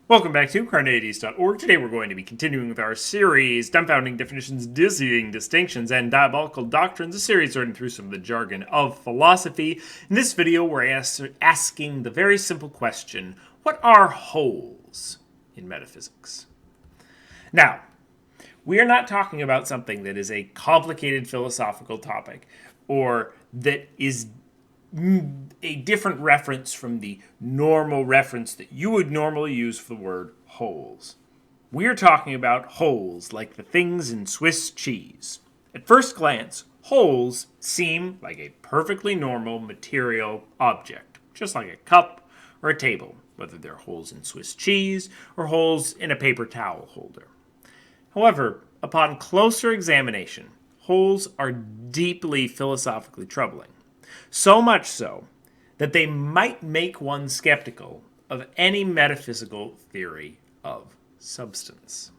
Welcome back to Carneades.org. Today we're going to be continuing with our series, Dumbfounding Definitions, Dizzying Distinctions, and Diabolical Doctrines, a series sorting through some of the jargon of philosophy. In this video, we're asking the very simple question, what are holes in metaphysics? Now, we are not talking about something that is a complicated philosophical topic, or that is a different reference from the normal reference that you would normally use for the word holes. We're talking about holes like the things in Swiss cheese. At first glance, holes seem like a perfectly normal material object, just like a cup or a table, whether they're holes in Swiss cheese or holes in a paper towel holder. However, upon closer examination, holes are deeply philosophically troubling. So much so that they might make one skeptical of any metaphysical theory of substance.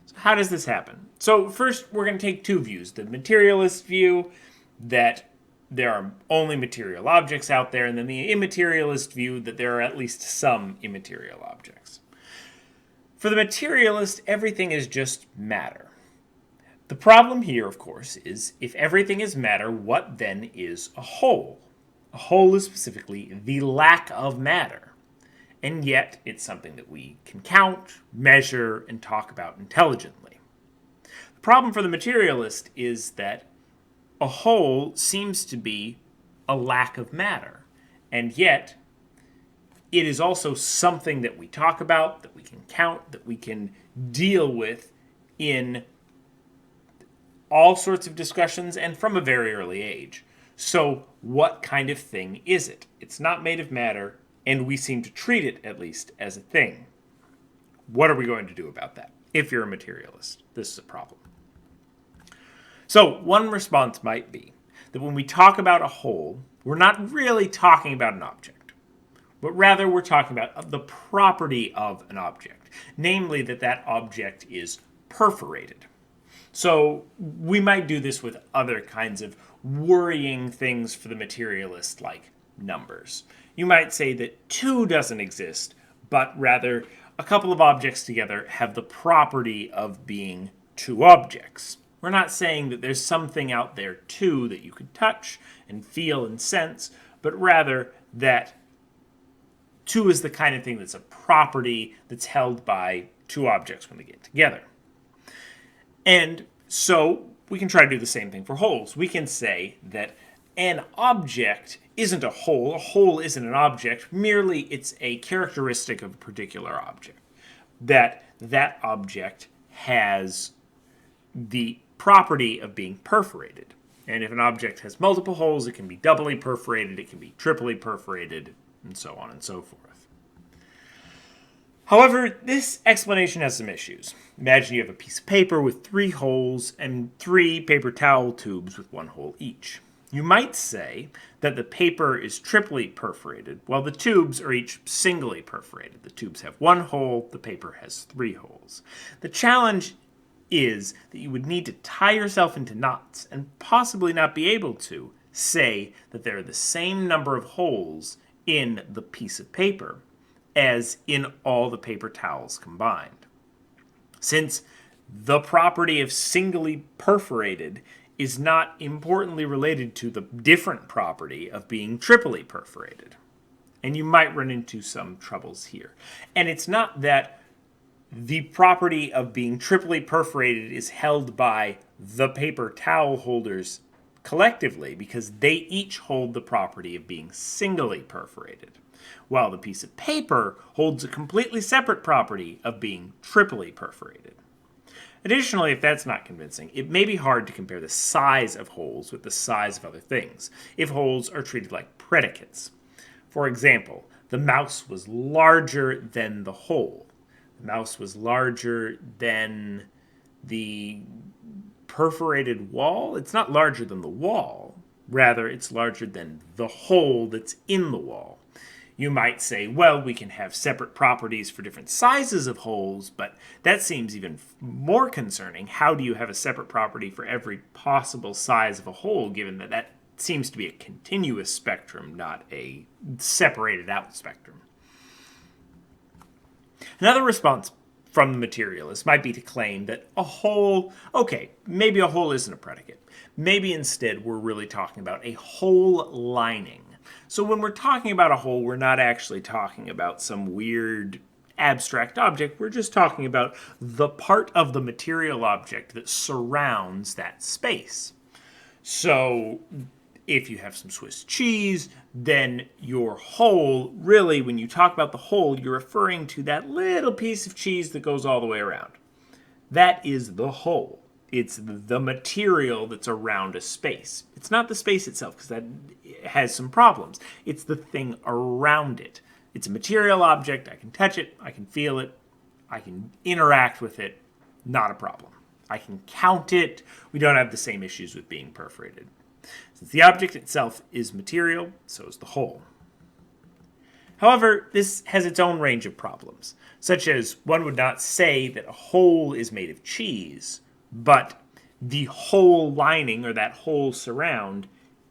So how does this happen? So first, we're going to take two views. The materialist view, that there are only material objects out there, and then the immaterialist view, that there are at least some immaterial objects. For the materialist, everything is just matter. The problem here, of course, is if everything is matter, what then is a whole? A whole is specifically the lack of matter. And yet, it's something that we can count, measure, and talk about intelligently. The problem for the materialist is that a whole seems to be a lack of matter. And yet, it is also something that we talk about, that we can count, that we can deal with in all sorts of discussions and from a very early age. So what kind of thing is it? It's not made of matter, and we seem to treat it, at least, as a thing. What are we going to do about that? If you're a materialist, this is a problem. So one response might be that when we talk about a whole, we're not really talking about an object, but rather we're talking about the property of an object, namely that that object is perforated. So we might do this with other kinds of worrying things for the materialist, like numbers. You might say that 2 doesn't exist, but rather a couple of objects together have the property of being 2 objects. We're not saying that there's something out there, too, that you could touch and feel and sense, but rather that 2 is the kind of thing that's a property that's held by 2 objects when they get together. And so we can try to do the same thing for wholes. We can say that an object isn't a whole. A whole isn't an object. Merely it's a characteristic of a particular object. That object has the property of being perforated. And if an object has multiple holes, it can be doubly perforated, it can be triply perforated, and so on and so forth. However, this explanation has some issues. Imagine you have a piece of paper with 3 holes and 3 paper towel tubes with 1 hole each. You might say that the paper is triply perforated, while the tubes are each singly perforated. The tubes have 1 hole, the paper has 3 holes. The challenge is that you would need to tie yourself into knots and possibly not be able to say that there are the same number of holes in the piece of paper as in all the paper towels combined. Since the property of singly perforated is not importantly related to the different property of being triply perforated. And you might run into some troubles here. And it's not that the property of being triply perforated is held by the paper towel holders collectively, because they each hold the property of being singly perforated, while the piece of paper holds a completely separate property of being triply perforated. Additionally, if that's not convincing, it may be hard to compare the size of holes with the size of other things, if holes are treated like predicates. For example, the mouse was larger than the hole. The mouse was larger than the perforated wall. It's not larger than the wall. Rather, it's larger than the hole that's in the wall. You might say, well, we can have separate properties for different sizes of holes, but that seems even more concerning. How do you have a separate property for every possible size of a hole, given that that seems to be a continuous spectrum, not a separated out spectrum? Another response from the materialist might be to claim that a whole, okay, maybe a whole isn't a predicate. Maybe instead we're really talking about a whole lining. So when we're talking about a whole, we're not actually talking about some weird abstract object. We're just talking about the part of the material object that surrounds that space. So if you have some Swiss cheese, then your whole, really, when you talk about the whole, you're referring to that little piece of cheese that goes all the way around. That is the whole. It's the material that's around a space. It's not the space itself, because that has some problems. It's the thing around it. It's a material object. I can touch it. I can feel it. I can interact with it. Not a problem. I can count it. We don't have the same issues with being perforated. Since the object itself is material, so is the whole. However, this has its own range of problems, such as one would not say that a whole is made of cheese, but the whole lining, or that whole surround,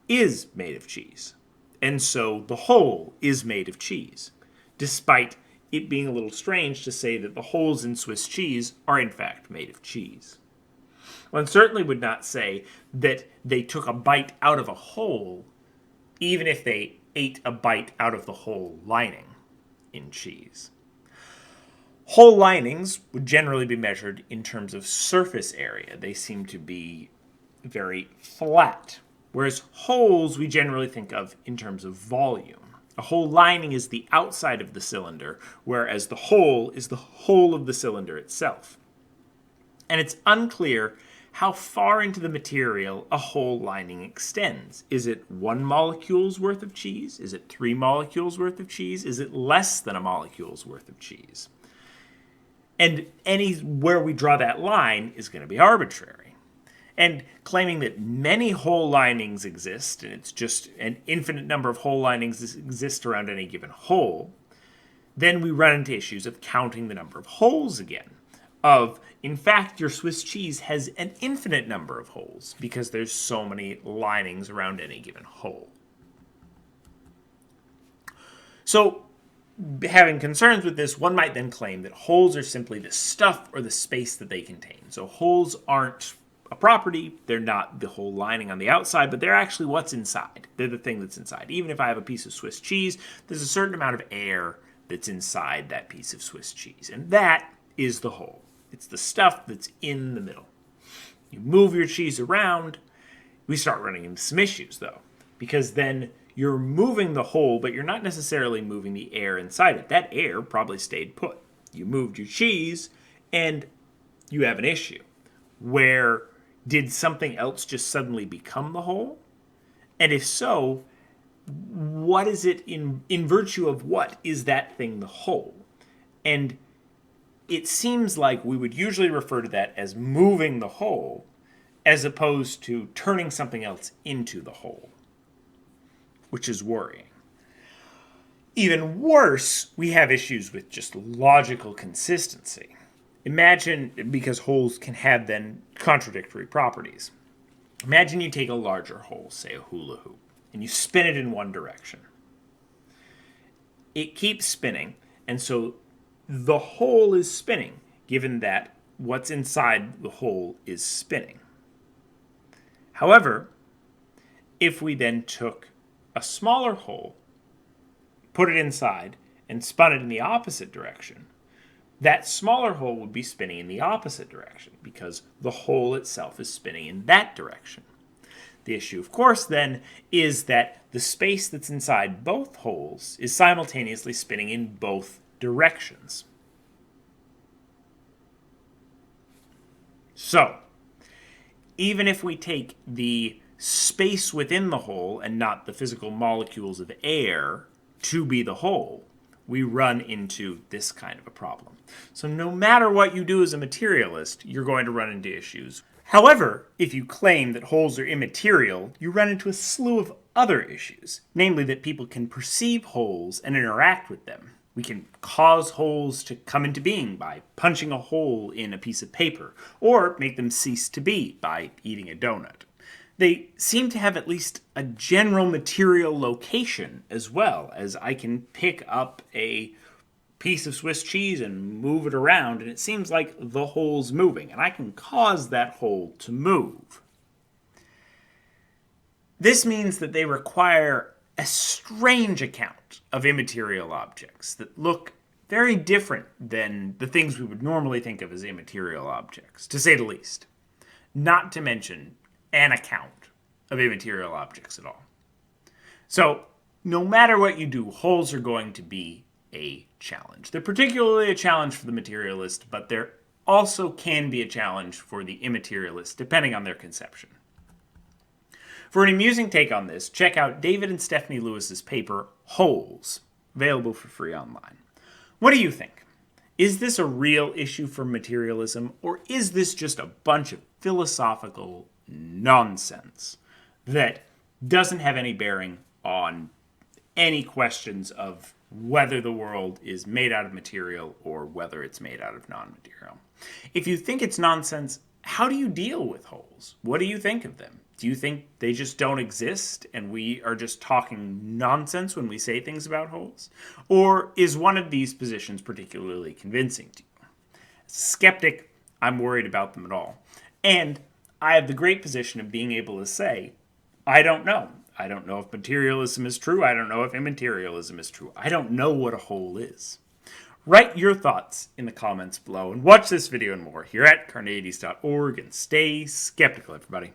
is made of cheese. And so the whole is made of cheese, despite it being a little strange to say that the holes in Swiss cheese are in fact made of cheese. One certainly would not say that they took a bite out of a whole, even if they ate a bite out of the whole lining in cheese. Whole linings would generally be measured in terms of surface area. They seem to be very flat, whereas holes we generally think of in terms of volume. A whole lining is the outside of the cylinder, whereas the whole is the whole of the cylinder itself. And it's unclear how far into the material a whole lining extends. Is it 1 molecule's worth of cheese? Is it 3 molecules worth of cheese? Is it less than a molecule's worth of cheese? And anywhere we draw that line is going to be arbitrary. And claiming that many whole linings exist, and it's just an infinite number of whole linings exist around any given whole, then we run into issues of counting the number of holes again. In fact, your Swiss cheese has an infinite number of holes because there's so many linings around any given hole. So, having concerns with this, one might then claim that holes are simply the stuff or the space that they contain. So holes aren't a property, they're not the whole lining on the outside, but they're actually what's inside. They're the thing that's inside. Even if I have a piece of Swiss cheese, there's a certain amount of air that's inside that piece of Swiss cheese, and that is the whole. It's the stuff that's in the middle. You move your cheese around, we start running into some issues, though, because then you're moving the whole, but you're not necessarily moving the air inside it. That air probably stayed put. You moved your cheese, and you have an issue. Where did something else just suddenly become the whole? And if so, what is it in virtue of what is that thing the whole? And it seems like we would usually refer to that as moving the whole, as opposed to turning something else into the whole, which is worrying. Even worse, we have issues with just logical consistency. Imagine, because holes can have then contradictory properties. Imagine you take a larger hole, say a hula hoop, and you spin it in one direction. It keeps spinning, and so the hole is spinning, given that what's inside the hole is spinning. However, if we then took a smaller hole, put it inside, and spun it in the opposite direction, that smaller hole would be spinning in the opposite direction because the hole itself is spinning in that direction. The issue, of course, then, is that the space that's inside both holes is simultaneously spinning in both directions. So, even if we take the space within the hole and not the physical molecules of air to be the whole, we run into this kind of a problem. So no matter what you do as a materialist, you're going to run into issues. However, if you claim that holes are immaterial, you run into a slew of other issues, namely that people can perceive holes and interact with them. We can cause holes to come into being by punching a hole in a piece of paper, or make them cease to be by eating a donut. They seem to have at least a general material location as well, as I can pick up a piece of Swiss cheese and move it around, and it seems like the hole's moving, and I can cause that hole to move. This means that they require a strange account of immaterial objects that look very different than the things we would normally think of as immaterial objects, to say the least. Not to mention an account of immaterial objects at all. So, no matter what you do, holes are going to be a challenge. They're particularly a challenge for the materialist, but there also can be a challenge for the immaterialist, depending on their conception. For an amusing take on this, check out David and Stephanie Lewis's paper, Holes, available for free online. What do you think? Is this a real issue for materialism, or is this just a bunch of philosophical nonsense that doesn't have any bearing on any questions of whether the world is made out of material or whether it's made out of non-material? If you think it's nonsense, how do you deal with holes? What do you think of them? Do you think they just don't exist and we are just talking nonsense when we say things about holes? Or is one of these positions particularly convincing to you? As a skeptic, I'm worried about them at all. And I have the great position of being able to say, I don't know. I don't know if materialism is true. I don't know if immaterialism is true. I don't know what a hole is. Write your thoughts in the comments below and watch this video and more here at Carneades.org, and stay skeptical, everybody.